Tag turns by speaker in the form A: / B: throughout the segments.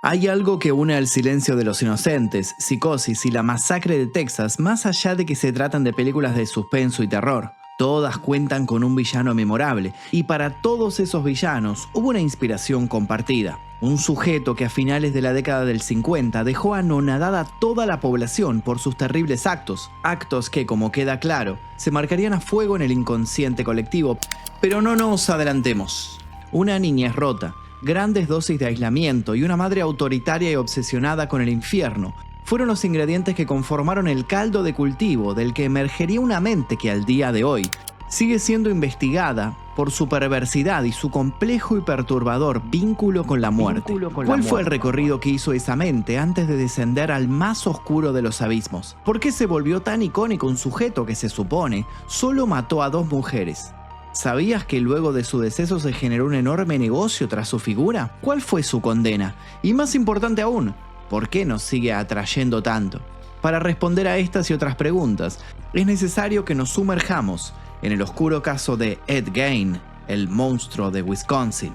A: Hay algo que une El silencio de los inocentes, Psicosis y La masacre de Texas más allá de que se tratan de películas de suspenso y terror. Todas cuentan con un villano memorable y para todos esos villanos hubo una inspiración compartida. Un sujeto que a finales de la década del 50 dejó anonadada a toda la población por sus terribles actos. Actos que, como queda claro, se marcarían a fuego en el inconsciente colectivo. Pero no nos adelantemos. Una niñez rota, grandes dosis de aislamiento y una madre autoritaria y obsesionada con el infierno fueron los ingredientes que conformaron el caldo de cultivo del que emergería una mente que al día de hoy sigue siendo investigada por su perversidad y su complejo y perturbador vínculo con la muerte. ¿Cuál fue el recorrido que hizo esa mente antes de descender al más oscuro de los abismos? ¿Por qué se volvió tan icónico un sujeto que se supone solo mató a 2 mujeres? ¿Sabías que luego de su deceso se generó un enorme negocio tras su figura? ¿Cuál fue su condena? Y más importante aún, ¿por qué nos sigue atrayendo tanto? Para responder a estas y otras preguntas, es necesario que nos sumerjamos en el oscuro caso de Ed Gein, el monstruo de Wisconsin.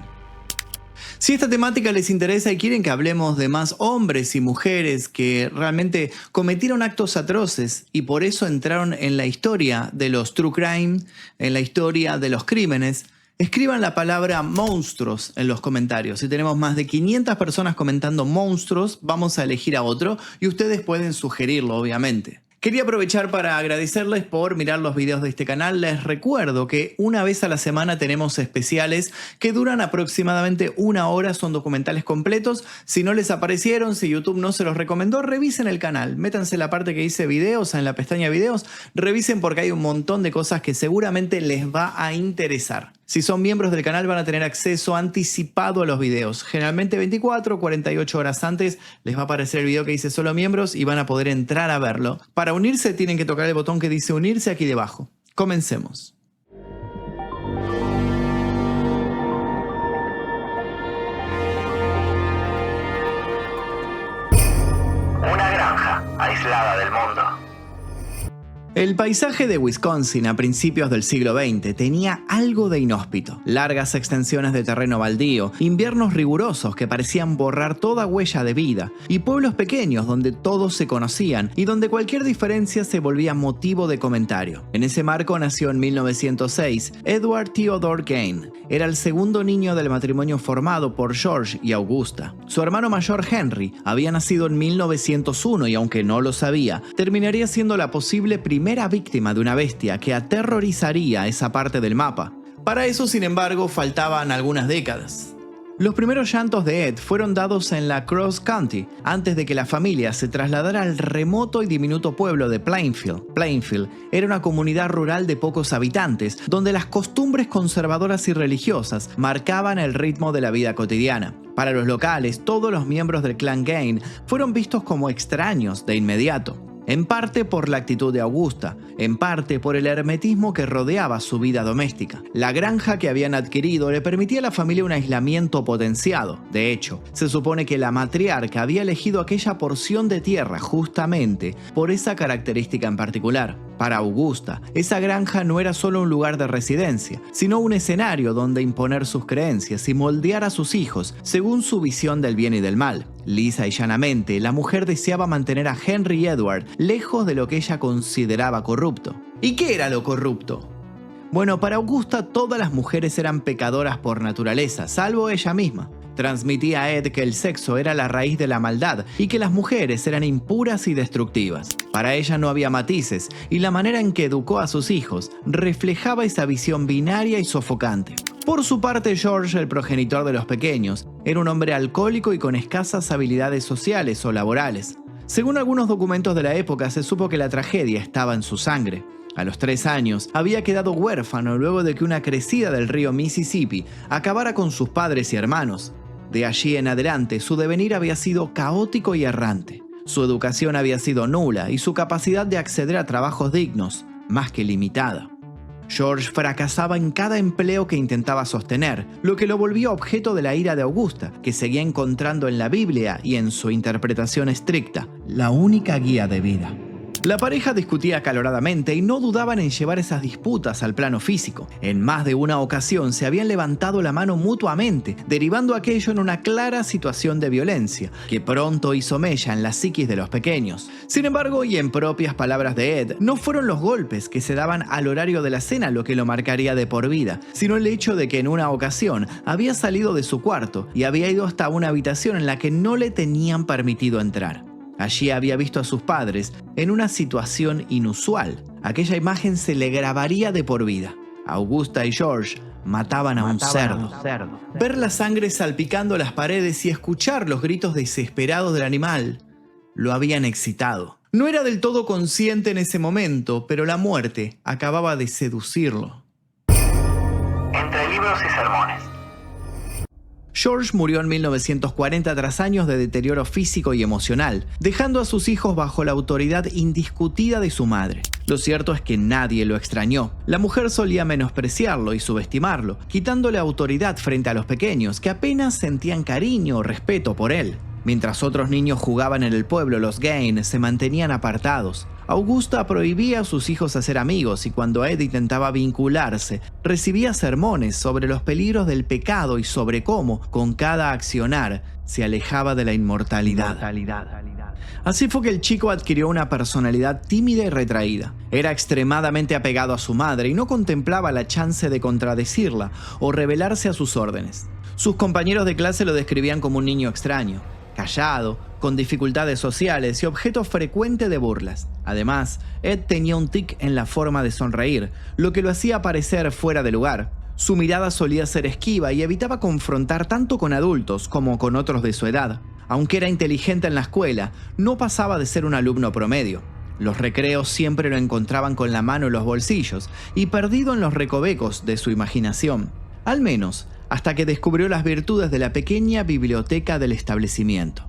A: Si esta temática les interesa y quieren que hablemos de más hombres y mujeres que realmente cometieron actos atroces y por eso entraron en la historia de los true crime, en la historia de los crímenes, escriban la palabra monstruos en los comentarios. Si tenemos más de 500 personas comentando monstruos, vamos a elegir a otro y ustedes pueden sugerirlo, obviamente. Quería aprovechar para agradecerles por mirar los videos de este canal. Les recuerdo que una vez a la semana tenemos especiales que duran aproximadamente 1 hora, son documentales completos. Si no les aparecieron, si YouTube no se los recomendó, revisen el canal. Métanse en la parte que dice videos, en la pestaña videos, revisen porque hay un montón de cosas que seguramente les va a interesar. Si son miembros del canal van a tener acceso anticipado a los videos. Generalmente 24 o 48 horas antes les va a aparecer el video que dice solo miembros y van a poder entrar a verlo. Para unirse tienen que tocar el botón que dice unirse aquí debajo. Comencemos.
B: Una granja aislada del mundo.
A: El paisaje de Wisconsin a principios del siglo XX tenía algo de inhóspito. Largas extensiones de terreno baldío, inviernos rigurosos que parecían borrar toda huella de vida, y pueblos pequeños donde todos se conocían y donde cualquier diferencia se volvía motivo de comentario. En ese marco nació en 1906 Edward Theodore Gein. Era el segundo niño del matrimonio formado por George y Augusta. Su hermano mayor Henry había nacido en 1901 y aunque no lo sabía, terminaría siendo la posible primera víctima de una bestia que aterrorizaría esa parte del mapa. Para eso, sin embargo, faltaban algunas décadas. Los primeros llantos de Ed fueron dados en la Cross County, antes de que la familia se trasladara al remoto y diminuto pueblo de Plainfield. Plainfield era una comunidad rural de pocos habitantes, donde las costumbres conservadoras y religiosas marcaban el ritmo de la vida cotidiana. Para los locales, todos los miembros del clan Gein fueron vistos como extraños de inmediato. En parte por la actitud de Augusta, en parte por el hermetismo que rodeaba su vida doméstica. La granja que habían adquirido le permitía a la familia un aislamiento potenciado. De hecho, se supone que la matriarca había elegido aquella porción de tierra justamente por esa característica en particular. Para Augusta, esa granja no era solo un lugar de residencia, sino un escenario donde imponer sus creencias y moldear a sus hijos según su visión del bien y del mal. Lisa y llanamente, la mujer deseaba mantener a Henry y Edward lejos de lo que ella consideraba corrupto. ¿Y qué era lo corrupto? Bueno, para Augusta todas las mujeres eran pecadoras por naturaleza, salvo ella misma. Transmitía a Ed que el sexo era la raíz de la maldad y que las mujeres eran impuras y destructivas. Para ella no había matices y la manera en que educó a sus hijos reflejaba esa visión binaria y sofocante. Por su parte, George, el progenitor de los pequeños, era un hombre alcohólico y con escasas habilidades sociales o laborales. Según algunos documentos de la época, se supo que la tragedia estaba en su sangre. A los 3 años, había quedado huérfano luego de que una crecida del río Mississippi acabara con sus padres y hermanos. De allí en adelante, su devenir había sido caótico y errante. Su educación había sido nula y su capacidad de acceder a trabajos dignos, más que limitada. George fracasaba en cada empleo que intentaba sostener, lo que lo volvió objeto de la ira de Augusta, que seguía encontrando en la Biblia y en su interpretación estricta la única guía de vida. La pareja discutía acaloradamente y no dudaban en llevar esas disputas al plano físico. En más de una ocasión se habían levantado la mano mutuamente, derivando aquello en una clara situación de violencia, que pronto hizo mella en la psiquis de los pequeños. Sin embargo, y en propias palabras de Ed, no fueron los golpes que se daban al horario de la cena lo que lo marcaría de por vida, sino el hecho de que en una ocasión había salido de su cuarto y había ido hasta una habitación en la que no le tenían permitido entrar. Allí había visto a sus padres en una situación inusual. Aquella imagen se le grabaría de por vida. Augusta y George mataban a un cerdo. Ver la sangre salpicando las paredes y escuchar los gritos desesperados del animal lo habían excitado. No era del todo consciente en ese momento, pero la muerte acababa de seducirlo.
B: Entre libros y sermones.
A: George murió en 1940 tras años de deterioro físico y emocional, dejando a sus hijos bajo la autoridad indiscutida de su madre. Lo cierto es que nadie lo extrañó. La mujer solía menospreciarlo y subestimarlo, quitándole autoridad frente a los pequeños, que apenas sentían cariño o respeto por él. Mientras otros niños jugaban en el pueblo, los Gaines se mantenían apartados. Augusta prohibía a sus hijos hacer amigos y cuando Ed intentaba vincularse, recibía sermones sobre los peligros del pecado y sobre cómo, con cada accionar, se alejaba de la inmortalidad. Así fue que el chico adquirió una personalidad tímida y retraída. Era extremadamente apegado a su madre y no contemplaba la chance de contradecirla o rebelarse a sus órdenes. Sus compañeros de clase lo describían como un niño extraño, callado, con dificultades sociales y objeto frecuente de burlas. Además, Ed tenía un tic en la forma de sonreír, lo que lo hacía parecer fuera de lugar. Su mirada solía ser esquiva y evitaba confrontar tanto con adultos como con otros de su edad. Aunque era inteligente en la escuela, no pasaba de ser un alumno promedio. Los recreos siempre lo encontraban con la mano en los bolsillos y perdido en los recovecos de su imaginación. Al menos, hasta que descubrió las virtudes de la pequeña biblioteca del establecimiento.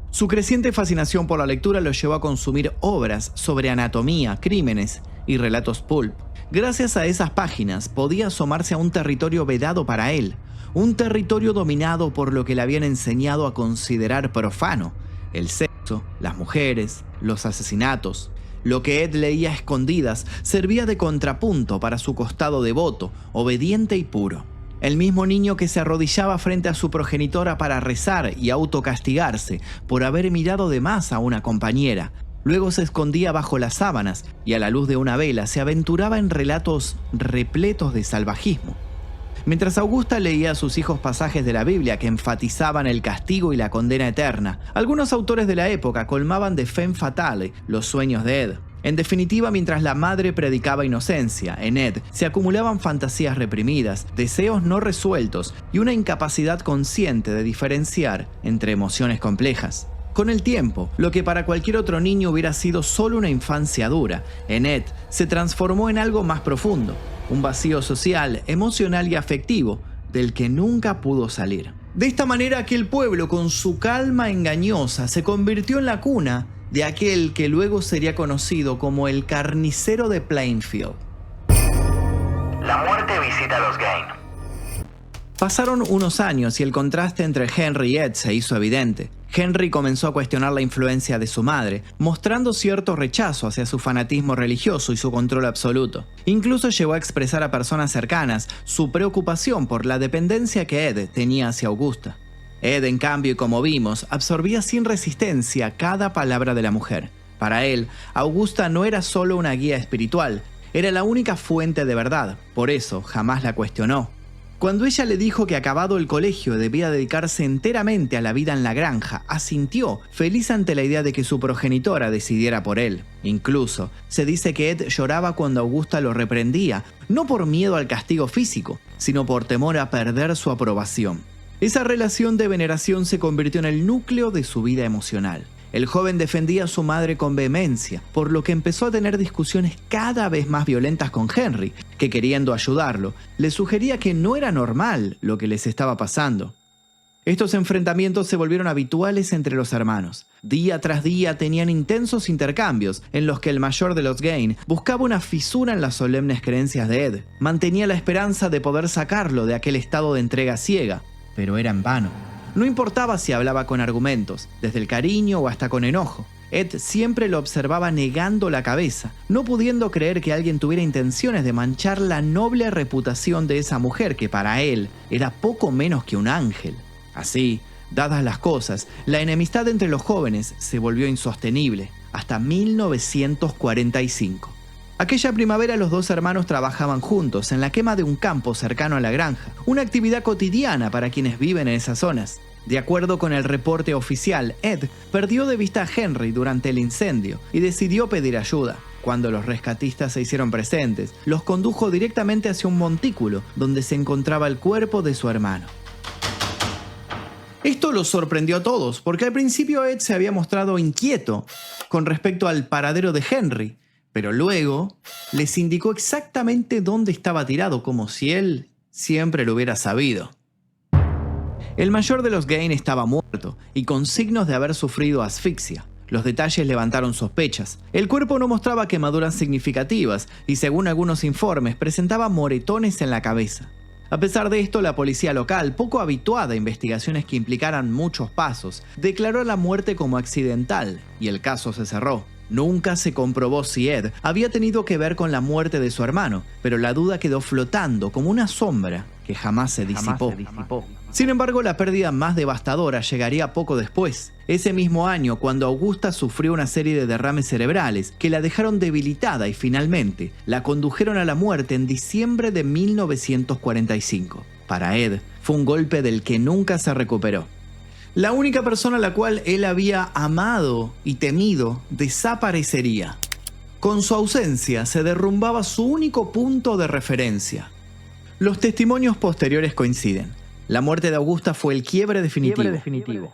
A: Su creciente fascinación por la lectura lo llevó a consumir obras sobre anatomía, crímenes y relatos pulp. Gracias a esas páginas podía asomarse a un territorio vedado para él, un territorio dominado por lo que le habían enseñado a considerar profano: el sexo, las mujeres, los asesinatos. Lo que Ed leía a escondidas servía de contrapunto para su costado devoto, obediente y puro. El mismo niño que se arrodillaba frente a su progenitora para rezar y autocastigarse por haber mirado de más a una compañera. Luego se escondía bajo las sábanas y a la luz de una vela se aventuraba en relatos repletos de salvajismo. Mientras Augusta leía a sus hijos pasajes de la Biblia que enfatizaban el castigo y la condena eterna, algunos autores de la época colmaban de femme fatale los sueños de Ed. En definitiva, mientras la madre predicaba inocencia, en Ed se acumulaban fantasías reprimidas, deseos no resueltos y una incapacidad consciente de diferenciar entre emociones complejas. Con el tiempo, lo que para cualquier otro niño hubiera sido solo una infancia dura, en Ed se transformó en algo más profundo, un vacío social, emocional y afectivo del que nunca pudo salir. De esta manera, aquel pueblo, con su calma engañosa, se convirtió en la cuna de aquel que luego sería conocido como el carnicero de Plainfield.
B: La muerte visita a los Gaines.
A: Pasaron unos años y el contraste entre Henry y Ed se hizo evidente. Henry comenzó a cuestionar la influencia de su madre, mostrando cierto rechazo hacia su fanatismo religioso y su control absoluto. Incluso llegó a expresar a personas cercanas su preocupación por la dependencia que Ed tenía hacia Augusta. Ed, en cambio, como vimos, absorbía sin resistencia cada palabra de la mujer. Para él, Augusta no era solo una guía espiritual, era la única fuente de verdad, por eso jamás la cuestionó. Cuando ella le dijo que acabado el colegio debía dedicarse enteramente a la vida en la granja, asintió, feliz ante la idea de que su progenitora decidiera por él. Incluso, se dice que Ed lloraba cuando Augusta lo reprendía, no por miedo al castigo físico, sino por temor a perder su aprobación. Esa relación de veneración se convirtió en el núcleo de su vida emocional. El joven defendía a su madre con vehemencia, por lo que empezó a tener discusiones cada vez más violentas con Henry, que queriendo ayudarlo, le sugería que no era normal lo que les estaba pasando. Estos enfrentamientos se volvieron habituales entre los hermanos. Día tras día tenían intensos intercambios en los que el mayor de los Gaines buscaba una fisura en las solemnes creencias de Ed. Mantenía la esperanza de poder sacarlo de aquel estado de entrega ciega, pero era en vano. No importaba si hablaba con argumentos, desde el cariño o hasta con enojo. Ed siempre lo observaba negando la cabeza, no pudiendo creer que alguien tuviera intenciones de manchar la noble reputación de esa mujer que para él era poco menos que un ángel. Así, dadas las cosas, la enemistad entre los jóvenes se volvió insostenible hasta 1945. Aquella primavera los dos hermanos trabajaban juntos en la quema de un campo cercano a la granja, una actividad cotidiana para quienes viven en esas zonas. De acuerdo con el reporte oficial, Ed perdió de vista a Henry durante el incendio y decidió pedir ayuda. Cuando los rescatistas se hicieron presentes, los condujo directamente hacia un montículo donde se encontraba el cuerpo de su hermano. Esto los sorprendió a todos, porque al principio Ed se había mostrado inquieto con respecto al paradero de Henry, pero luego les indicó exactamente dónde estaba tirado, como si él siempre lo hubiera sabido. El mayor de los Gain estaba muerto y con signos de haber sufrido asfixia. Los detalles levantaron sospechas. El cuerpo no mostraba quemaduras significativas y, según algunos informes, presentaba moretones en la cabeza. A pesar de esto, la policía local, poco habituada a investigaciones que implicaran muchos pasos, declaró la muerte como accidental y el caso se cerró. Nunca se comprobó si Ed había tenido que ver con la muerte de su hermano, pero la duda quedó flotando como una sombra que jamás se disipó. Sin embargo, la pérdida más devastadora llegaría poco después. Ese mismo año, cuando Augusta sufrió una serie de derrames cerebrales que la dejaron debilitada y finalmente la condujeron a la muerte en diciembre de 1945. Para Ed, fue un golpe del que nunca se recuperó. La única persona a la cual él había amado y temido desaparecería. Con su ausencia se derrumbaba su único punto de referencia. Los testimonios posteriores coinciden. La muerte de Augusta fue el quiebre definitivo.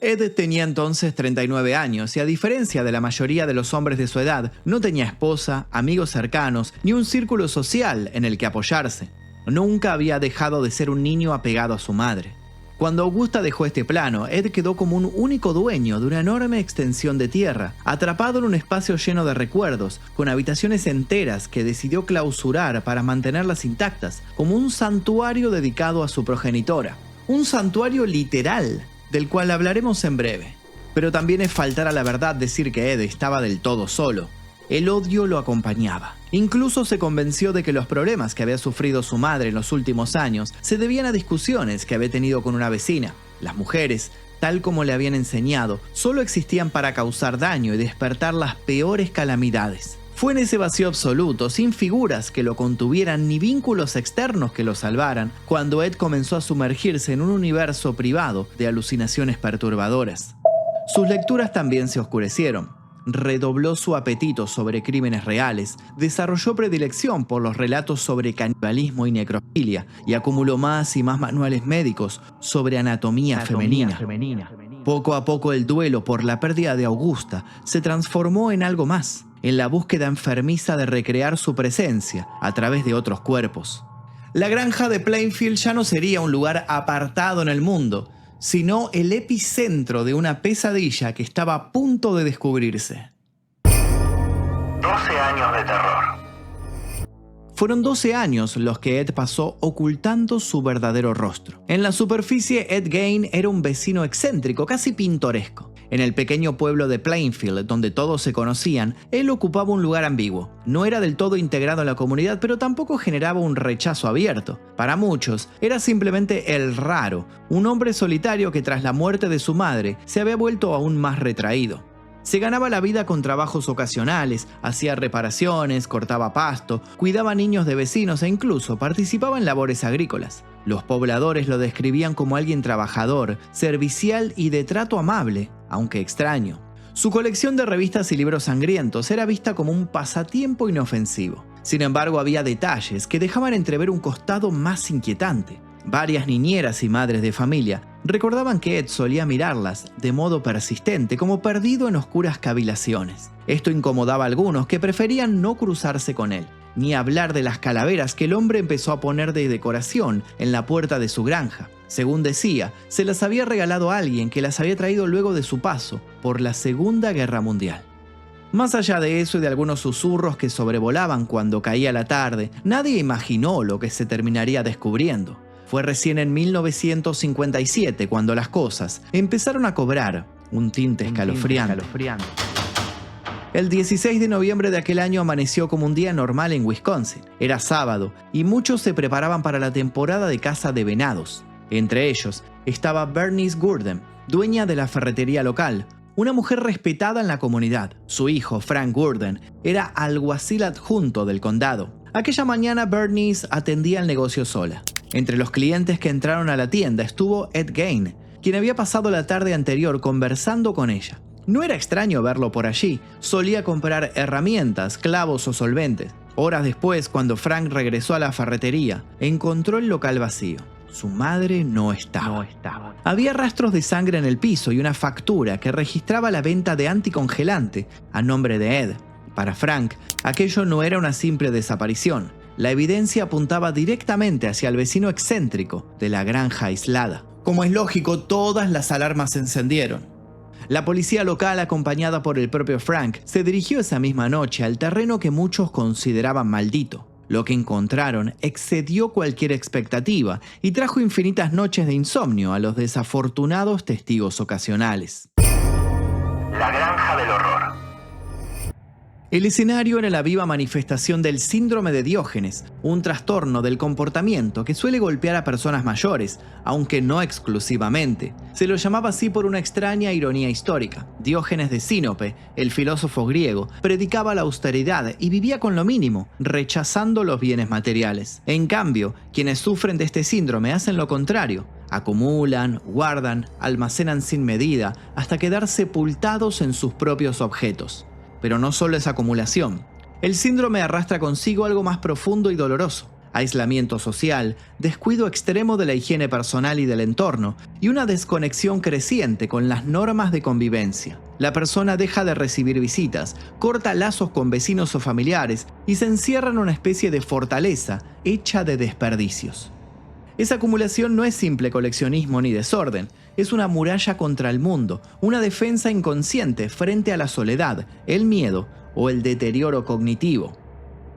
A: Ed tenía entonces 39 años y, a diferencia de la mayoría de los hombres de su edad, no tenía esposa, amigos cercanos ni un círculo social en el que apoyarse. Nunca había dejado de ser un niño apegado a su madre. Cuando Augusta dejó este plano, Ed quedó como un único dueño de una enorme extensión de tierra, atrapado en un espacio lleno de recuerdos, con habitaciones enteras que decidió clausurar para mantenerlas intactas, como un santuario dedicado a su progenitora. Un santuario literal, del cual hablaremos en breve. Pero también es faltar a la verdad decir que Ed estaba del todo solo. El odio lo acompañaba. Incluso se convenció de que los problemas que había sufrido su madre en los últimos años se debían a discusiones que había tenido con una vecina. Las mujeres, tal como le habían enseñado, solo existían para causar daño y despertar las peores calamidades. Fue en ese vacío absoluto, sin figuras que lo contuvieran ni vínculos externos que lo salvaran, cuando Ed comenzó a sumergirse en un universo privado de alucinaciones perturbadoras. Sus lecturas también se oscurecieron. Redobló su apetito sobre crímenes reales, desarrolló predilección por los relatos sobre canibalismo y necrofilia y acumuló más y más manuales médicos sobre anatomía femenina. Poco a poco el duelo por la pérdida de Augusta se transformó en algo más, en la búsqueda enfermiza de recrear su presencia a través de otros cuerpos. La granja de Plainfield ya no sería un lugar apartado en el mundo, sino el epicentro de una pesadilla que estaba a punto de descubrirse.
B: 12 años de terror.
A: Fueron 12 años los que Ed pasó ocultando su verdadero rostro. En la superficie, Ed Gain era un vecino excéntrico, casi pintoresco. En el pequeño pueblo de Plainfield, donde todos se conocían, él ocupaba un lugar ambiguo. No era del todo integrado en la comunidad, pero tampoco generaba un rechazo abierto. Para muchos, era simplemente el raro, un hombre solitario que tras la muerte de su madre se había vuelto aún más retraído. Se ganaba la vida con trabajos ocasionales, hacía reparaciones, cortaba pasto, cuidaba niños de vecinos e incluso participaba en labores agrícolas. Los pobladores lo describían como alguien trabajador, servicial y de trato amable, aunque extraño. Su colección de revistas y libros sangrientos era vista como un pasatiempo inofensivo. Sin embargo, había detalles que dejaban entrever un costado más inquietante. Varias niñeras y madres de familia recordaban que Ed solía mirarlas de modo persistente, como perdido en oscuras cavilaciones. Esto incomodaba a algunos que preferían no cruzarse con él, ni hablar de las calaveras que el hombre empezó a poner de decoración en la puerta de su granja. Según decía, se las había regalado a alguien que las había traído luego de su paso por la Segunda Guerra Mundial. Más allá de eso y de algunos susurros que sobrevolaban cuando caía la tarde, nadie imaginó lo que se terminaría descubriendo. Fue recién en 1957 cuando las cosas empezaron a cobrar un tinte escalofriante. El 16 de noviembre de aquel año amaneció como un día normal en Wisconsin. Era sábado y muchos se preparaban para la temporada de caza de venados. Entre ellos estaba Bernice Gurdon, dueña de la ferretería local, una mujer respetada en la comunidad. Su hijo, Frank Gurdon, era alguacil adjunto del condado. Aquella mañana Bernice atendía el negocio sola. Entre los clientes que entraron a la tienda estuvo Ed Gain, quien había pasado la tarde anterior conversando con ella. No era extraño verlo por allí, solía comprar herramientas, clavos o solventes. Horas después, cuando Frank regresó a la ferretería, encontró el local vacío. Su madre no estaba. Había rastros de sangre en el piso y una factura que registraba la venta de anticongelante a nombre de Ed. Para Frank, aquello no era una simple desaparición. La evidencia apuntaba directamente hacia el vecino excéntrico de la granja aislada. Como es lógico, todas las alarmas se encendieron. La policía local, acompañada por el propio Frank, se dirigió esa misma noche al terreno que muchos consideraban maldito. Lo que encontraron excedió cualquier expectativa y trajo infinitas noches de insomnio a los desafortunados testigos ocasionales.
B: La granja del horror.
A: El escenario era la viva manifestación del síndrome de Diógenes, un trastorno del comportamiento que suele golpear a personas mayores, aunque no exclusivamente. Se lo llamaba así por una extraña ironía histórica. Diógenes de Sinope, el filósofo griego, predicaba la austeridad y vivía con lo mínimo, rechazando los bienes materiales. En cambio, quienes sufren de este síndrome hacen lo contrario. Acumulan, guardan, almacenan sin medida, hasta quedar sepultados en sus propios objetos. Pero no solo es acumulación. El síndrome arrastra consigo algo más profundo y doloroso: aislamiento social, descuido extremo de la higiene personal y del entorno, y una desconexión creciente con las normas de convivencia. La persona deja de recibir visitas, corta lazos con vecinos o familiares y se encierra en una especie de fortaleza hecha de desperdicios. Esa acumulación no es simple coleccionismo ni desorden, es una muralla contra el mundo, una defensa inconsciente frente a la soledad, el miedo o el deterioro cognitivo.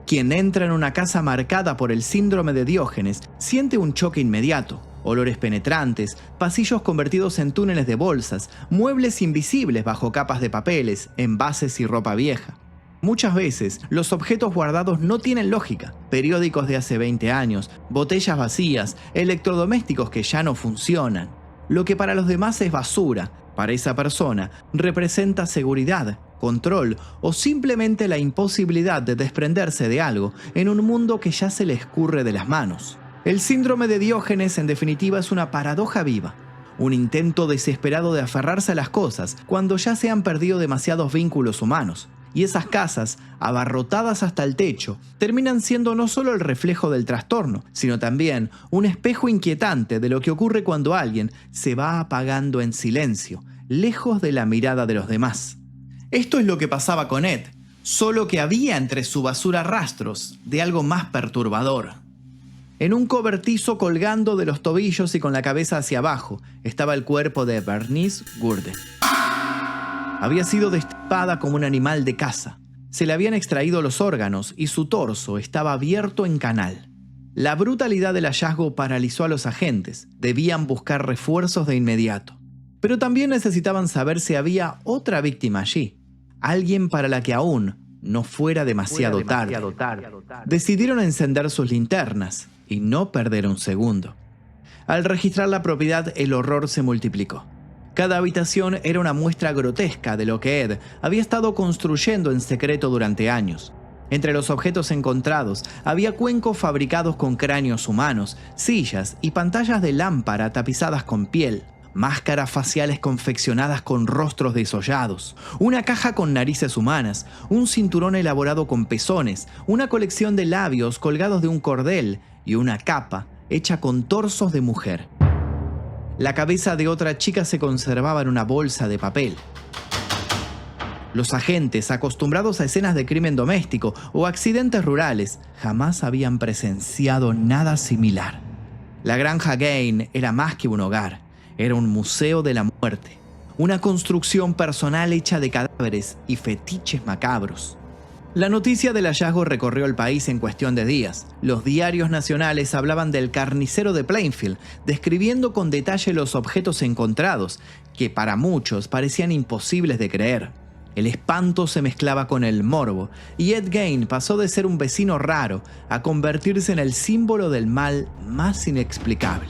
A: Quien entra en una casa marcada por el síndrome de Diógenes siente un choque inmediato: olores penetrantes, pasillos convertidos en túneles de bolsas, muebles invisibles bajo capas de papeles, envases y ropa vieja. Muchas veces, los objetos guardados no tienen lógica: periódicos de hace 20 años, botellas vacías, electrodomésticos que ya no funcionan. Lo que para los demás es basura, para esa persona representa seguridad, control o simplemente la imposibilidad de desprenderse de algo en un mundo que ya se le escurre de las manos. El síndrome de Diógenes, en definitiva, es una paradoja viva. Un intento desesperado de aferrarse a las cosas cuando ya se han perdido demasiados vínculos humanos. Y esas casas, abarrotadas hasta el techo, terminan siendo no solo el reflejo del trastorno, sino también un espejo inquietante de lo que ocurre cuando alguien se va apagando en silencio, lejos de la mirada de los demás. Esto es lo que pasaba con Ed, solo que había entre su basura rastros de algo más perturbador. En un cobertizo colgando de los tobillos y con la cabeza hacia abajo estaba el cuerpo de Bernice Gurdon. Había sido destripada como un animal de caza. Se le habían extraído los órganos y su torso estaba abierto en canal. La brutalidad del hallazgo paralizó a los agentes. Debían buscar refuerzos de inmediato. Pero también necesitaban saber si había otra víctima allí. Alguien para la que aún no fuera demasiado tarde. Decidieron encender sus linternas y no perder un segundo. Al registrar la propiedad, el horror se multiplicó. Cada habitación era una muestra grotesca de lo que Ed había estado construyendo en secreto durante años. Entre los objetos encontrados había cuencos fabricados con cráneos humanos, sillas y pantallas de lámpara tapizadas con piel, máscaras faciales confeccionadas con rostros desollados, una caja con narices humanas, un cinturón elaborado con pezones, una colección de labios colgados de un cordel y una capa hecha con torsos de mujer. La cabeza de otra chica se conservaba en una bolsa de papel. Los agentes, acostumbrados a escenas de crimen doméstico o accidentes rurales, jamás habían presenciado nada similar. La granja Gain era más que un hogar, era un museo de la muerte, una construcción personal hecha de cadáveres y fetiches macabros. La noticia del hallazgo recorrió el país en cuestión de días. Los diarios nacionales hablaban del carnicero de Plainfield, describiendo con detalle los objetos encontrados, que para muchos parecían imposibles de creer. El espanto se mezclaba con el morbo, y Ed Gein pasó de ser un vecino raro a convertirse en el símbolo del mal más inexplicable.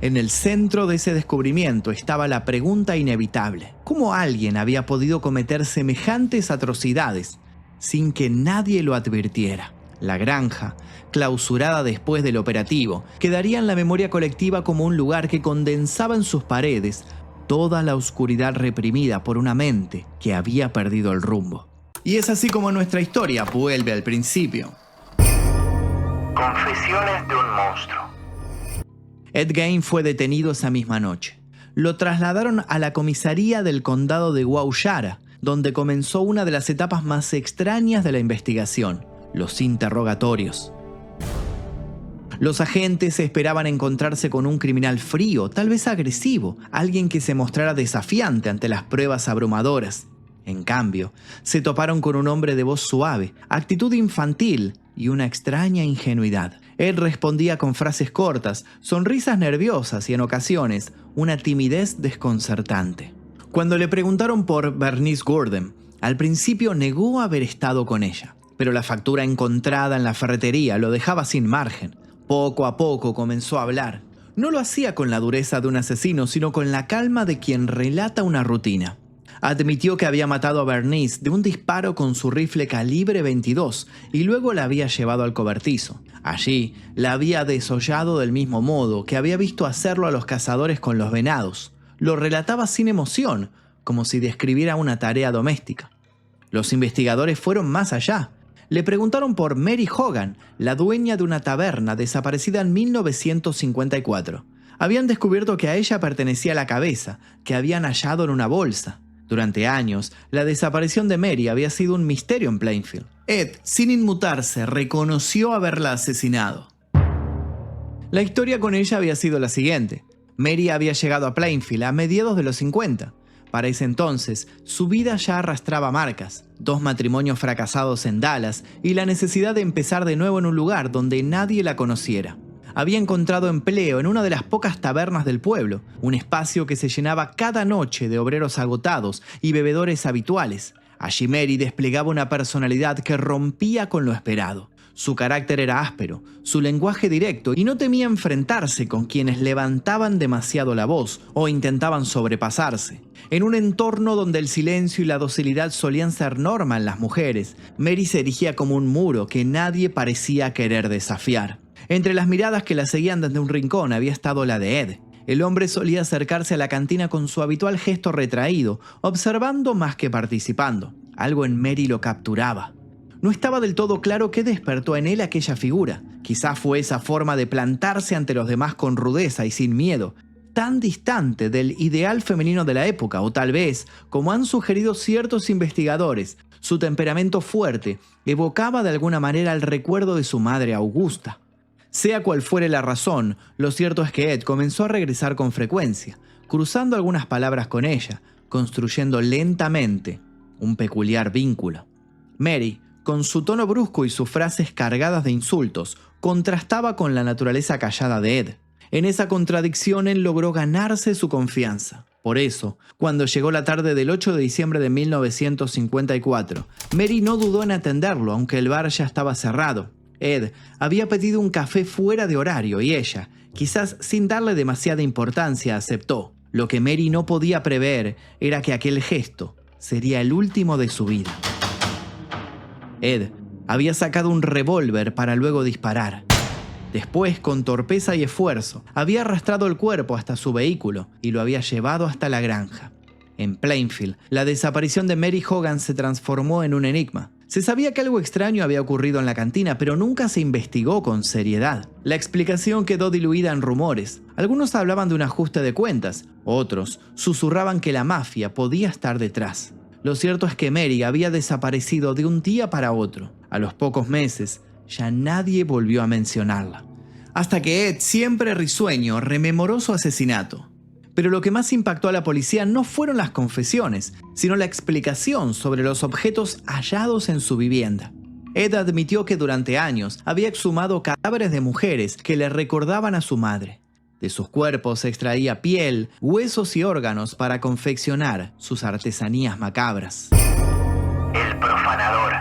A: En el centro de ese descubrimiento estaba la pregunta inevitable: ¿cómo alguien había podido cometer semejantes atrocidades sin que nadie lo advirtiera? La granja, clausurada después del operativo, quedaría en la memoria colectiva como un lugar que condensaba en sus paredes toda la oscuridad reprimida por una mente que había perdido el rumbo. Y es así como nuestra historia vuelve al principio.
B: Confesiones de un monstruo.
A: Ed Gein fue detenido esa misma noche. Lo trasladaron a la comisaría del condado de Guayara, donde comenzó una de las etapas más extrañas de la investigación: los interrogatorios. Los agentes esperaban encontrarse con un criminal frío, tal vez agresivo, alguien que se mostrara desafiante ante las pruebas abrumadoras. En cambio, se toparon con un hombre de voz suave, actitud infantil y una extraña ingenuidad. Él respondía con frases cortas, sonrisas nerviosas y en ocasiones una timidez desconcertante. Cuando le preguntaron por Bernice Gurdon, al principio negó haber estado con ella, pero la factura encontrada en la ferretería lo dejaba sin margen. Poco a poco comenzó a hablar. No lo hacía con la dureza de un asesino, sino con la calma de quien relata una rutina. Admitió que había matado a Bernice de un disparo con su rifle calibre 22 y luego la había llevado al cobertizo. Allí la había desollado del mismo modo que había visto hacerlo a los cazadores con los venados. Lo relataba sin emoción, como si describiera una tarea doméstica. Los investigadores fueron más allá. Le preguntaron por Mary Hogan, la dueña de una taberna desaparecida en 1954. Habían descubierto que a ella pertenecía la cabeza, que habían hallado en una bolsa. Durante años, la desaparición de Mary había sido un misterio en Plainfield. Ed, sin inmutarse, reconoció haberla asesinado. La historia con ella había sido la siguiente. Mary había llegado a Plainfield a mediados de los 50. Para ese entonces, su vida ya arrastraba marcas: 2 matrimonios fracasados en Dallas y la necesidad de empezar de nuevo en un lugar donde nadie la conociera. Había encontrado empleo en una de las pocas tabernas del pueblo, un espacio que se llenaba cada noche de obreros agotados y bebedores habituales. Allí Mary desplegaba una personalidad que rompía con lo esperado. Su carácter era áspero, su lenguaje directo, y no temía enfrentarse con quienes levantaban demasiado la voz o intentaban sobrepasarse. En un entorno donde el silencio y la docilidad solían ser norma en las mujeres, Mary se erigía como un muro que nadie parecía querer desafiar. Entre las miradas que la seguían desde un rincón había estado la de Ed. El hombre solía acercarse a la cantina con su habitual gesto retraído, observando más que participando. Algo en Mary lo capturaba. No estaba del todo claro qué despertó en él aquella figura. Quizás fue esa forma de plantarse ante los demás con rudeza y sin miedo, tan distante del ideal femenino de la época, o tal vez, como han sugerido ciertos investigadores, su temperamento fuerte evocaba de alguna manera el recuerdo de su madre Augusta. Sea cual fuere la razón, lo cierto es que Ed comenzó a regresar con frecuencia, cruzando algunas palabras con ella, construyendo lentamente un peculiar vínculo. Mary, con su tono brusco y sus frases cargadas de insultos, contrastaba con la naturaleza callada de Ed. En esa contradicción él logró ganarse su confianza. Por eso, cuando llegó la tarde del 8 de diciembre de 1954, Mary no dudó en atenderlo, aunque el bar ya estaba cerrado. Ed había pedido un café fuera de horario y ella, quizás sin darle demasiada importancia, aceptó. Lo que Mary no podía prever era que aquel gesto sería el último de su vida. Ed había sacado un revólver para luego disparar. Después, con torpeza y esfuerzo, había arrastrado el cuerpo hasta su vehículo y lo había llevado hasta la granja. En Plainfield, la desaparición de Mary Hogan se transformó en un enigma. Se sabía que algo extraño había ocurrido en la cantina, pero nunca se investigó con seriedad. La explicación quedó diluida en rumores. Algunos hablaban de un ajuste de cuentas, otros susurraban que la mafia podía estar detrás. Lo cierto es que Mary había desaparecido de un día para otro. A los pocos meses, ya nadie volvió a mencionarla. Hasta que Ed, siempre risueño, rememoró su asesinato. Pero lo que más impactó a la policía no fueron las confesiones, sino la explicación sobre los objetos hallados en su vivienda. Ed admitió que durante años había exhumado cadáveres de mujeres que le recordaban a su madre. De sus cuerpos se extraía piel, huesos y órganos para confeccionar sus artesanías macabras.
B: El profanador.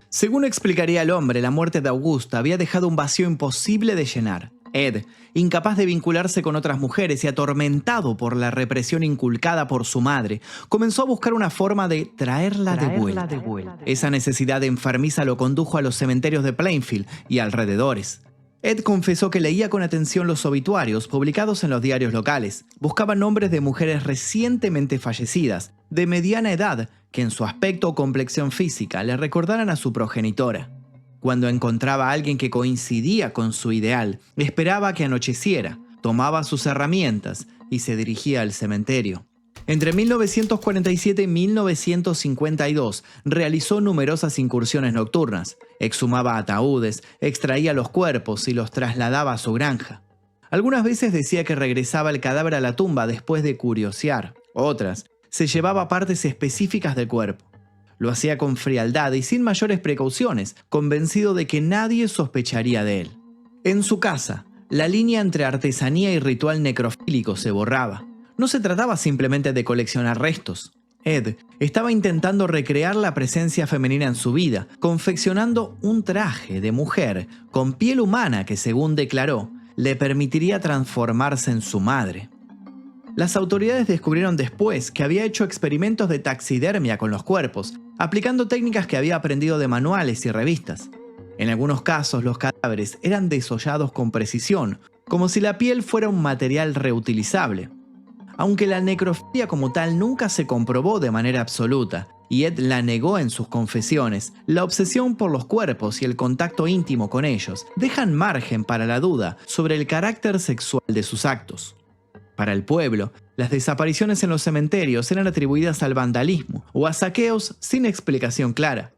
A: Según explicaría el hombre, la muerte de Augusta había dejado un vacío imposible de llenar. Ed, incapaz de vincularse con otras mujeres y atormentado por la represión inculcada por su madre, comenzó a buscar una forma de traerla de vuelta. Esa necesidad enfermiza lo condujo a los cementerios de Plainfield y alrededores. Ed confesó que leía con atención los obituarios publicados en los diarios locales. Buscaba nombres de mujeres recientemente fallecidas, de mediana edad, que en su aspecto o complexión física le recordaran a su progenitora. Cuando encontraba a alguien que coincidía con su ideal, esperaba que anocheciera, tomaba sus herramientas y se dirigía al cementerio. Entre 1947 y 1952 realizó numerosas incursiones nocturnas. Exhumaba ataúdes, extraía los cuerpos y los trasladaba a su granja. Algunas veces decía que regresaba el cadáver a la tumba después de curiosear. Otras, se llevaba partes específicas del cuerpo. Lo hacía con frialdad y sin mayores precauciones, convencido de que nadie sospecharía de él. En su casa, la línea entre artesanía y ritual necrofílico se borraba. No se trataba simplemente de coleccionar restos. Ed estaba intentando recrear la presencia femenina en su vida, confeccionando un traje de mujer con piel humana que, según declaró, le permitiría transformarse en su madre. Las autoridades descubrieron después que había hecho experimentos de taxidermia con los cuerpos, aplicando técnicas que había aprendido de manuales y revistas. En algunos casos, los cadáveres eran desollados con precisión, como si la piel fuera un material reutilizable. Aunque la necrofilia como tal nunca se comprobó de manera absoluta, y Ed la negó en sus confesiones, la obsesión por los cuerpos y el contacto íntimo con ellos dejan margen para la duda sobre el carácter sexual de sus actos. Para el pueblo, las desapariciones en los cementerios eran atribuidas al vandalismo o a saqueos sin explicación clara.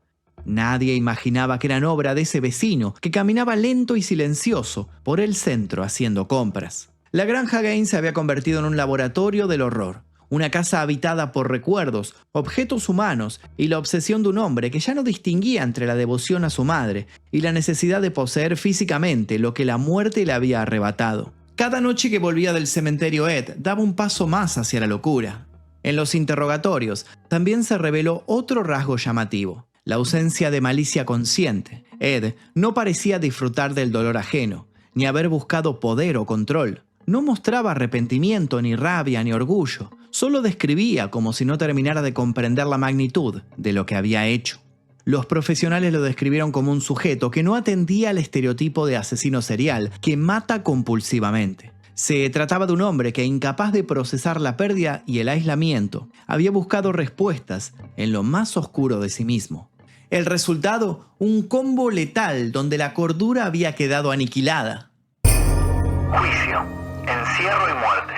A: Nadie imaginaba que eran obra de ese vecino que caminaba lento y silencioso por el centro haciendo compras. La granja Gaines se había convertido en un laboratorio del horror, una casa habitada por recuerdos, objetos humanos y la obsesión de un hombre que ya no distinguía entre la devoción a su madre y la necesidad de poseer físicamente lo que la muerte le había arrebatado. Cada noche que volvía del cementerio, Ed daba un paso más hacia la locura. En los interrogatorios también se reveló otro rasgo llamativo: la ausencia de malicia consciente. Ed no parecía disfrutar del dolor ajeno, ni haber buscado poder o control. No mostraba arrepentimiento, ni rabia, ni orgullo. Solo describía como si no terminara de comprender la magnitud de lo que había hecho. Los profesionales lo describieron como un sujeto que no atendía al estereotipo de asesino serial que mata compulsivamente. Se trataba de un hombre que, incapaz de procesar la pérdida y el aislamiento, había buscado respuestas en lo más oscuro de sí mismo. El resultado, un combo letal donde la cordura había quedado aniquilada.
B: Juicio, encierro y muerte.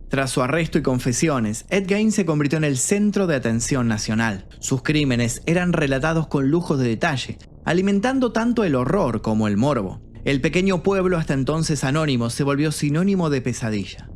A: Tras su arresto y confesiones, Ed Gaines se convirtió en el centro de atención nacional. Sus crímenes eran relatados con lujos de detalle, alimentando tanto el horror como el morbo. El pequeño pueblo, hasta entonces anónimo, se volvió sinónimo de pesadilla.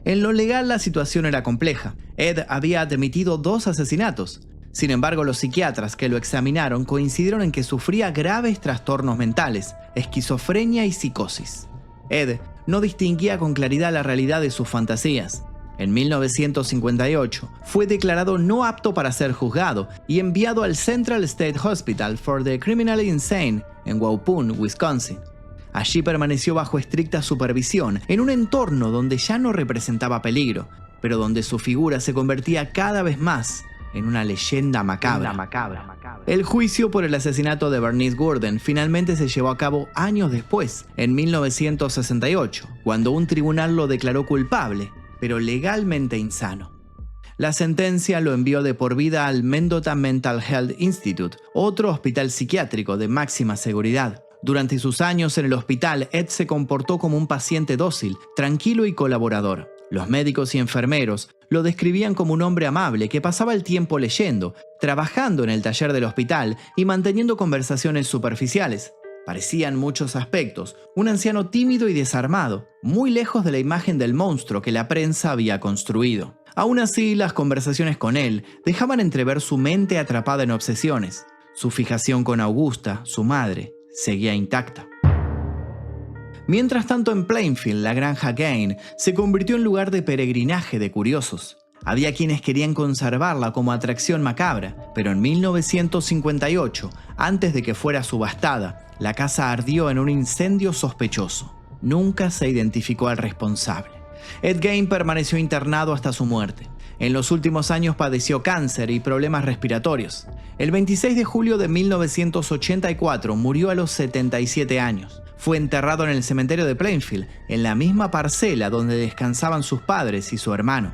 A: En lo legal la situación era compleja. Ed había admitido 2 asesinatos. Sin embargo, los psiquiatras que lo examinaron coincidieron en que sufría graves trastornos mentales, esquizofrenia y psicosis. Ed no distinguía con claridad la realidad de sus fantasías. En 1958 fue declarado no apto para ser juzgado y enviado al Central State Hospital for the Criminally Insane en Waupun, Wisconsin. Allí permaneció bajo estricta supervisión, en un entorno donde ya no representaba peligro, pero donde su figura se convertía cada vez más en una leyenda macabra. El juicio por el asesinato de Bernice Gordon finalmente se llevó a cabo años después, en 1968, cuando un tribunal lo declaró culpable, pero legalmente insano. La sentencia lo envió de por vida al Mendota Mental Health Institute, otro hospital psiquiátrico de máxima seguridad. Durante sus años en el hospital, Ed se comportó como un paciente dócil, tranquilo y colaborador. Los médicos y enfermeros lo describían como un hombre amable que pasaba el tiempo leyendo, trabajando en el taller del hospital y manteniendo conversaciones superficiales. Parecía en muchos aspectos un anciano tímido y desarmado, muy lejos de la imagen del monstruo que la prensa había construido. Aún así, las conversaciones con él dejaban entrever su mente atrapada en obsesiones. Su fijación con Augusta, su madre, seguía intacta. Mientras tanto, en Plainfield, la granja Gain se convirtió en lugar de peregrinaje de curiosos. Había quienes querían conservarla como atracción macabra, pero en 1958, antes de que fuera subastada, la casa ardió en un incendio sospechoso. Nunca se identificó al responsable. Ed Gein permaneció internado hasta su muerte. En los últimos años padeció cáncer y problemas respiratorios. El 26 de julio de 1984 murió a los 77 años. Fue enterrado en el cementerio de Plainfield, en la misma parcela donde descansaban sus padres y su hermano.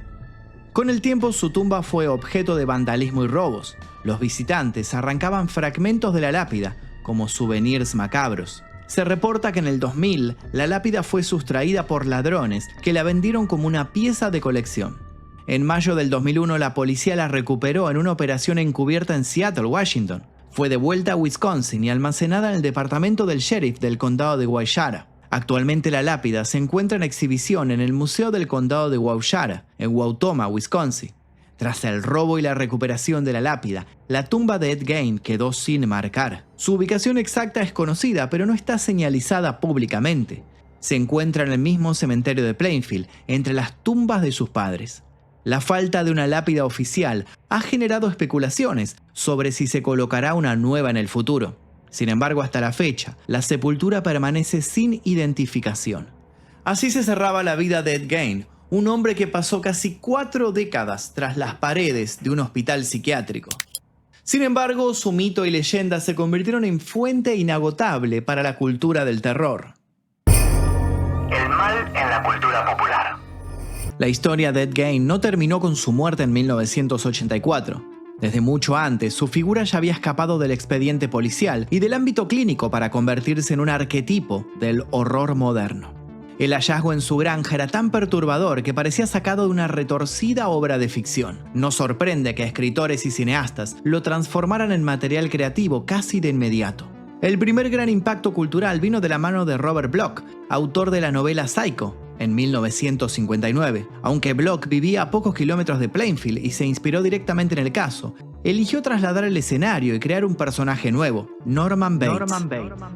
A: Con el tiempo, su tumba fue objeto de vandalismo y robos. Los visitantes arrancaban fragmentos de la lápida, como souvenirs macabros. Se reporta que en el 2000, la lápida fue sustraída por ladrones que la vendieron como una pieza de colección. En mayo del 2001, la policía la recuperó en una operación encubierta en Seattle, Washington. Fue devuelta a Wisconsin y almacenada en el departamento del sheriff del condado de Waushara. Actualmente la lápida se encuentra en exhibición en el Museo del Condado de Waushara, en Wautoma, Wisconsin. Tras el robo y la recuperación de la lápida, la tumba de Ed Gein quedó sin marcar. Su ubicación exacta es conocida, pero no está señalizada públicamente. Se encuentra en el mismo cementerio de Plainfield, entre las tumbas de sus padres. La falta de una lápida oficial ha generado especulaciones sobre si se colocará una nueva en el futuro. Sin embargo, hasta la fecha, la sepultura permanece sin identificación. Así se cerraba la vida de Ed Gein, un hombre que pasó casi 4 décadas tras las paredes de un hospital psiquiátrico. Sin embargo, su mito y leyenda se convirtieron en fuente inagotable para la cultura del terror.
B: El mal en la cultura popular.
A: La historia de Ed Gein no terminó con su muerte en 1984. Desde mucho antes, su figura ya había escapado del expediente policial y del ámbito clínico para convertirse en un arquetipo del horror moderno. El hallazgo en su granja era tan perturbador que parecía sacado de una retorcida obra de ficción. No sorprende que escritores y cineastas lo transformaran en material creativo casi de inmediato. El primer gran impacto cultural vino de la mano de Robert Bloch, autor de la novela Psycho, en 1959. Aunque Bloch vivía a pocos kilómetros de Plainfield y se inspiró directamente en el caso, eligió trasladar el escenario y crear un personaje nuevo, Norman Bates.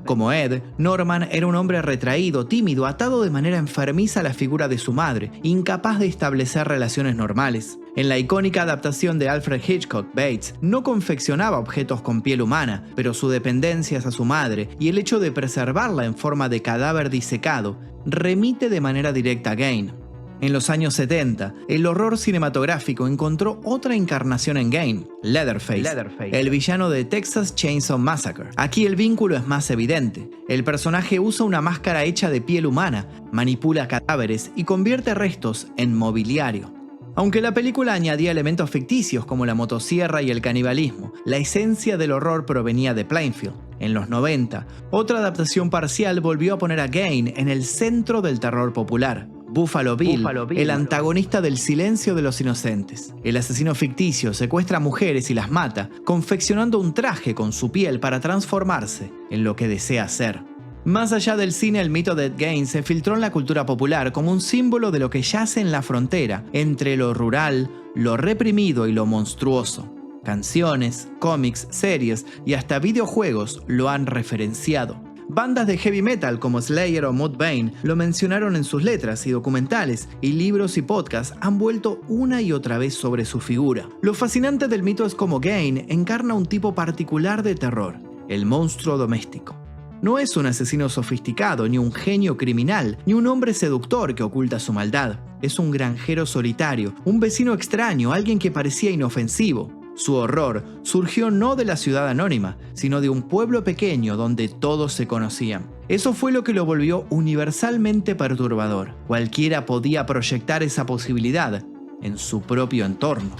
A: Como Ed, Norman era un hombre retraído, tímido, atado de manera enfermiza a la figura de su madre, incapaz de establecer relaciones normales. En la icónica adaptación de Alfred Hitchcock, Bates no confeccionaba objetos con piel humana, pero su dependencia hacia su madre y el hecho de preservarla en forma de cadáver disecado remite de manera directa a Gein. En los años 70, el horror cinematográfico encontró otra encarnación en Gein, Leatherface, el villano de Texas Chainsaw Massacre. Aquí el vínculo es más evidente. El personaje usa una máscara hecha de piel humana, manipula cadáveres y convierte restos en mobiliario. Aunque la película añadía elementos ficticios como la motosierra y el canibalismo, la esencia del horror provenía de Plainfield. En los 90, otra adaptación parcial volvió a poner a Gein en el centro del terror popular. Buffalo Bill, el antagonista del Silencio de los Inocentes. El asesino ficticio secuestra a mujeres y las mata, confeccionando un traje con su piel para transformarse en lo que desea ser. Más allá del cine, el mito de Ed Gein se filtró en la cultura popular como un símbolo de lo que yace en la frontera entre lo rural, lo reprimido y lo monstruoso. Canciones, cómics, series y hasta videojuegos lo han referenciado. Bandas de heavy metal como Slayer o Mudvayne lo mencionaron en sus letras y documentales, y libros y podcasts han vuelto una y otra vez sobre su figura. Lo fascinante del mito es cómo Gein encarna un tipo particular de terror, el monstruo doméstico. No es un asesino sofisticado, ni un genio criminal, ni un hombre seductor que oculta su maldad. Es un granjero solitario, un vecino extraño, alguien que parecía inofensivo. Su horror surgió no de la ciudad anónima, sino de un pueblo pequeño donde todos se conocían. Eso fue lo que lo volvió universalmente perturbador. Cualquiera podía proyectar esa posibilidad en su propio entorno.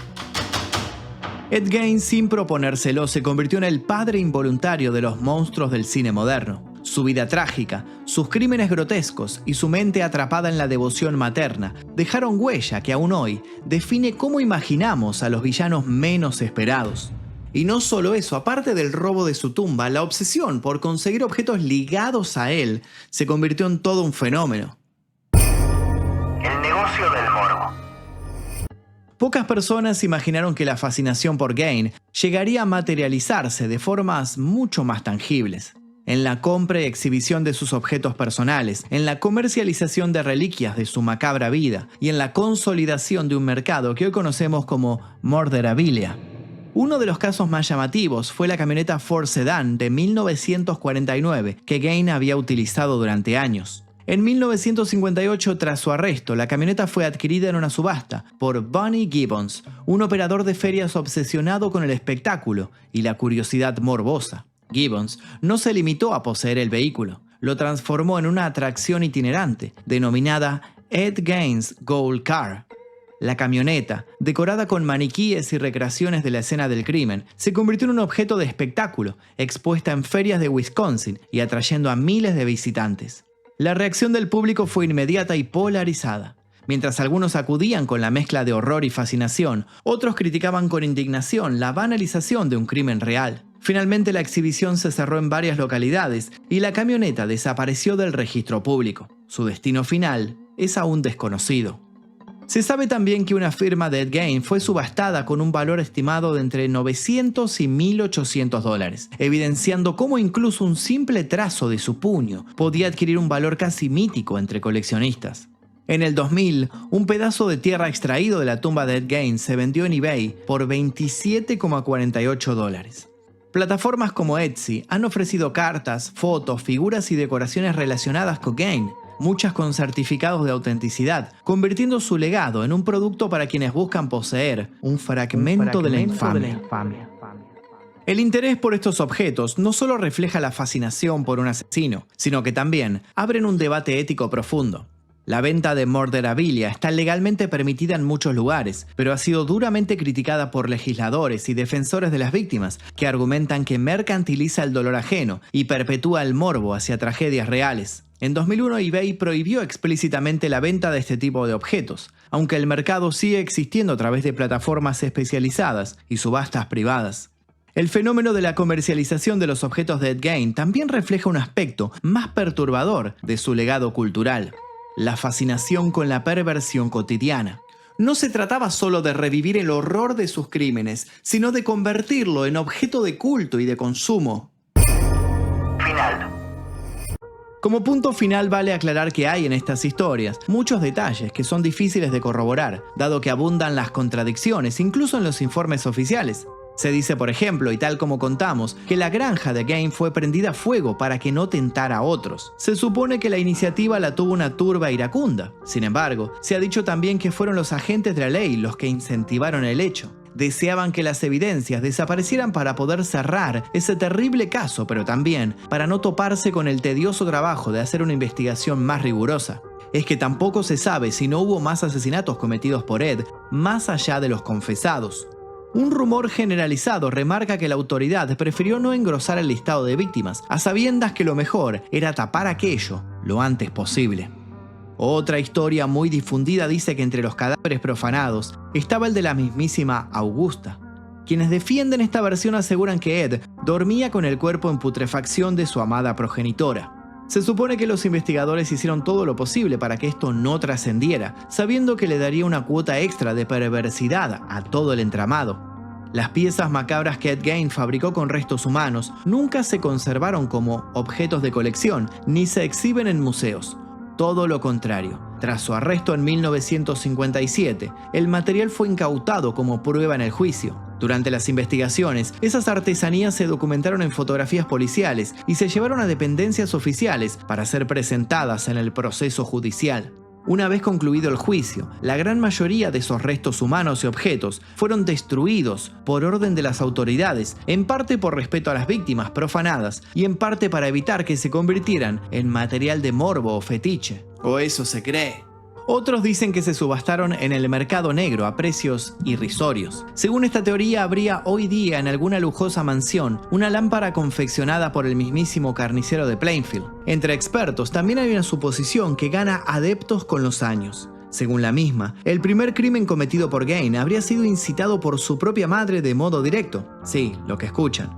A: Ed Gein, sin proponérselo, se convirtió en el padre involuntario de los monstruos del cine moderno. Su vida trágica, sus crímenes grotescos y su mente atrapada en la devoción materna dejaron huella que aún hoy define cómo imaginamos a los villanos menos esperados. Y no solo eso, aparte del robo de su tumba, la obsesión por conseguir objetos ligados a él se convirtió en todo un fenómeno.
B: El negocio del morbo.
A: Pocas personas imaginaron que la fascinación por Gain llegaría a materializarse de formas mucho más tangibles. En la compra y exhibición de sus objetos personales, en la comercialización de reliquias de su macabra vida y en la consolidación de un mercado que hoy conocemos como murderabilia. Uno de los casos más llamativos fue la camioneta Ford Sedan de 1949 que Gain había utilizado durante años. En 1958, tras su arresto, la camioneta fue adquirida en una subasta por Bonnie Gibbons, un operador de ferias obsesionado con el espectáculo y la curiosidad morbosa. Gibbons no se limitó a poseer el vehículo, lo transformó en una atracción itinerante, denominada Ed Gain's Gold Car. La camioneta, decorada con maniquíes y recreaciones de la escena del crimen, se convirtió en un objeto de espectáculo, expuesta en ferias de Wisconsin y atrayendo a miles de visitantes. La reacción del público fue inmediata y polarizada. Mientras algunos acudían con la mezcla de horror y fascinación, otros criticaban con indignación la banalización de un crimen real. Finalmente la exhibición se cerró en varias localidades y la camioneta desapareció del registro público. Su destino final es aún desconocido. Se sabe también que una firma de Ed Gain fue subastada con un valor estimado de entre $900 y $1.800, evidenciando cómo incluso un simple trazo de su puño podía adquirir un valor casi mítico entre coleccionistas. En el 2000, un pedazo de tierra extraído de la tumba de Ed Gain se vendió en eBay por $27,48. Plataformas como Etsy han ofrecido cartas, fotos, figuras y decoraciones relacionadas con Gain, muchas con certificados de autenticidad, convirtiendo su legado en un producto para quienes buscan poseer un fragmento de la infamia. El interés por estos objetos no solo refleja la fascinación por un asesino, sino que también abren un debate ético profundo. La venta de murderabilia está legalmente permitida en muchos lugares, pero ha sido duramente criticada por legisladores y defensores de las víctimas, que argumentan que mercantiliza el dolor ajeno y perpetúa el morbo hacia tragedias reales. En 2001, eBay prohibió explícitamente la venta de este tipo de objetos, aunque el mercado sigue existiendo a través de plataformas especializadas y subastas privadas. El fenómeno de la comercialización de los objetos de Ed Gain también refleja un aspecto más perturbador de su legado cultural: la fascinación con la perversión cotidiana. No se trataba solo de revivir el horror de sus crímenes, sino de convertirlo en objeto de culto y de consumo.
B: Final.
A: Como punto final, vale aclarar que hay en estas historias muchos detalles que son difíciles de corroborar, dado que abundan las contradicciones, incluso en los informes oficiales. Se dice, por ejemplo, y tal como contamos, que la granja de Gain fue prendida a fuego para que no tentara a otros. Se supone que la iniciativa la tuvo una turba iracunda. Sin embargo, se ha dicho también que fueron los agentes de la ley los que incentivaron el hecho. Deseaban que las evidencias desaparecieran para poder cerrar ese terrible caso, pero también para no toparse con el tedioso trabajo de hacer una investigación más rigurosa. Es que tampoco se sabe si no hubo más asesinatos cometidos por Ed, más allá de los confesados. Un rumor generalizado remarca que la autoridad prefirió no engrosar el listado de víctimas, a sabiendas que lo mejor era tapar aquello lo antes posible. Otra historia muy difundida dice que entre los cadáveres profanados estaba el de la mismísima Augusta. Quienes defienden esta versión aseguran que Ed dormía con el cuerpo en putrefacción de su amada progenitora. Se supone que los investigadores hicieron todo lo posible para que esto no trascendiera, sabiendo que le daría una cuota extra de perversidad a todo el entramado. Las piezas macabras que Ed Gain fabricó con restos humanos nunca se conservaron como objetos de colección ni se exhiben en museos. Todo lo contrario. Tras su arresto en 1957, el material fue incautado como prueba en el juicio. Durante las investigaciones, esas artesanías se documentaron en fotografías policiales y se llevaron a dependencias oficiales para ser presentadas en el proceso judicial. Una vez concluido el juicio, la gran mayoría de esos restos humanos y objetos fueron destruidos por orden de las autoridades, en parte por respeto a las víctimas profanadas y en parte para evitar que se convirtieran en material de morbo o fetiche. O eso se cree. Otros dicen que se subastaron en el mercado negro a precios irrisorios. Según esta teoría, habría hoy día en alguna lujosa mansión una lámpara confeccionada por el mismísimo carnicero de Plainfield. Entre expertos también hay una suposición que gana adeptos con los años. Según la misma, el primer crimen cometido por Gain habría sido incitado por su propia madre de modo directo. Sí, lo que escuchan.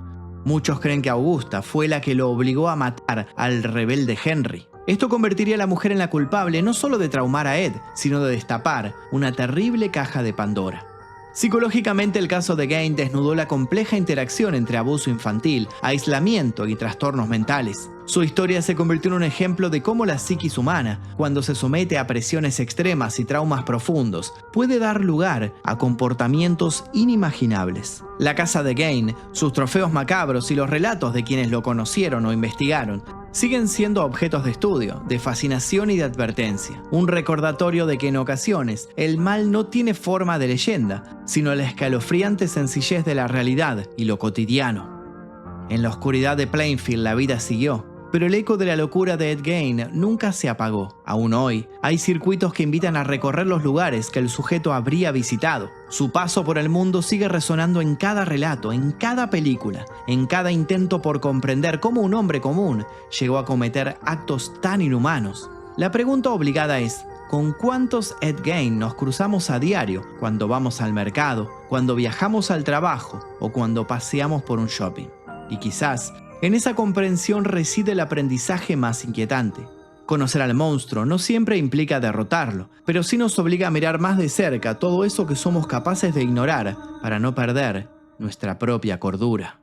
A: Muchos creen que Augusta fue la que lo obligó a matar al rebelde Henry. Esto convertiría a la mujer en la culpable no solo de traumar a Ed, sino de destapar una terrible caja de Pandora. Psicológicamente, el caso de Gain desnudó la compleja interacción entre abuso infantil, aislamiento y trastornos mentales. Su historia se convirtió en un ejemplo de cómo la psiquis humana, cuando se somete a presiones extremas y traumas profundos, puede dar lugar a comportamientos inimaginables. La casa de Gain, sus trofeos macabros y los relatos de quienes lo conocieron o investigaron siguen siendo objetos de estudio, de fascinación y de advertencia. Un recordatorio de que en ocasiones el mal no tiene forma de leyenda, sino la escalofriante sencillez de la realidad y lo cotidiano. En la oscuridad de Plainfield la vida siguió, pero el eco de la locura de Ed Gein nunca se apagó. Aún hoy, hay circuitos que invitan a recorrer los lugares que el sujeto habría visitado. Su paso por el mundo sigue resonando en cada relato, en cada película, en cada intento por comprender cómo un hombre común llegó a cometer actos tan inhumanos. La pregunta obligada es: ¿con cuántos Ed Gein nos cruzamos a diario cuando vamos al mercado, cuando viajamos al trabajo o cuando paseamos por un shopping? Y quizás en esa comprensión reside el aprendizaje más inquietante. Conocer al monstruo no siempre implica derrotarlo, pero sí nos obliga a mirar más de cerca todo eso que somos capaces de ignorar para no perder nuestra propia cordura.